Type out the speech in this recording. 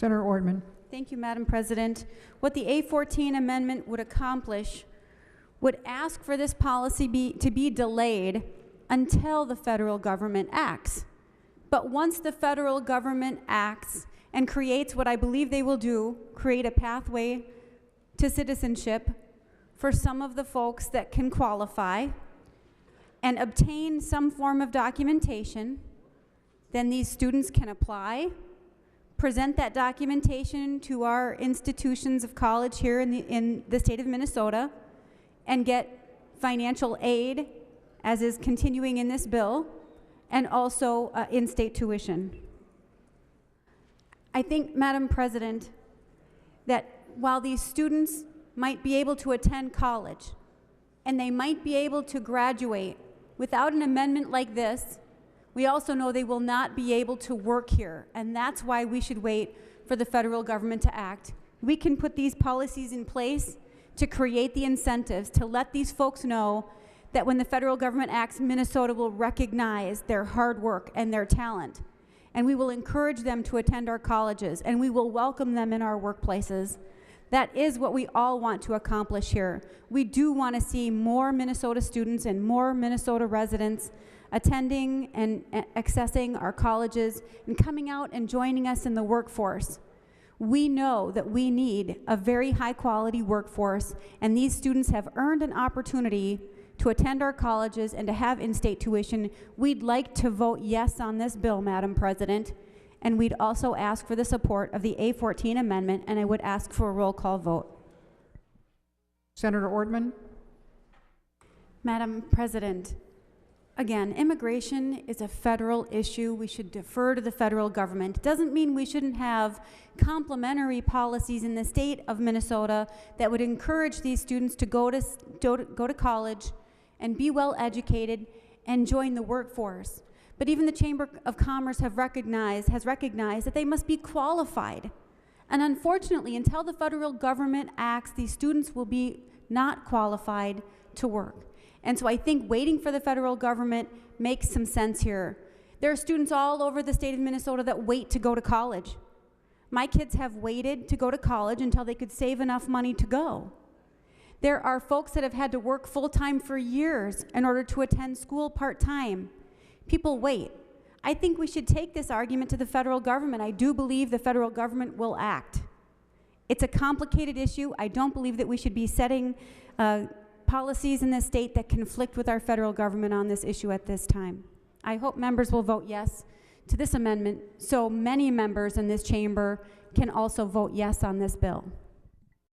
Senator Ortman. Thank you, Madam President. What the A14 amendment would accomplish would ask for this policy to be delayed until the federal government acts. But once the federal government acts and creates what I believe they will do, create a pathway to citizenship for some of the folks that can qualify and obtain some form of documentation, then these students can apply, present that documentation to our institutions of college here in the state of Minnesota, and get financial aid, as is continuing in this bill, and also in-state tuition. I think, Madam President, that while these students might be able to attend college and they might be able to graduate without an amendment like this, we also know they will not be able to work here, and that's why we should wait for the federal government to act. We can put these policies in place to create the incentives to let these folks know that when the federal government acts, Minnesota will recognize their hard work and their talent, and we will encourage them to attend our colleges, and we will welcome them in our workplaces. That is what we all want to accomplish here. We do want to see more Minnesota students and more Minnesota residents attending and accessing our colleges and coming out and joining us in the workforce. We know that we need a very high quality workforce, and these students have earned an opportunity to attend our colleges and to have in-state tuition. We'd like to vote yes on this bill, Madam President, and we'd also ask for the support of the A14 amendment, and I would ask for a roll call vote. Senator Ortman. Madam President, again, immigration is a federal issue. We should defer to the federal government. It doesn't mean we shouldn't have complementary policies in the state of Minnesota that would encourage these students to go to college and be well educated and join the workforce. But even the Chamber of Commerce has recognized that they must be qualified. And unfortunately, until the federal government acts, these students will be not qualified to work. And so I think waiting for the federal government makes some sense here. There are students all over the state of Minnesota that wait to go to college. My kids have waited to go to college until they could save enough money to go. There are folks that have had to work full-time for years in order to attend school part-time. People wait. I think we should take this argument to the federal government. I do believe the federal government will act. It's a complicated issue. I don't believe that we should be setting policies in this state that conflict with our federal government on this issue at this time. I hope members will vote yes to this amendment so many members in this chamber can also vote yes on this bill.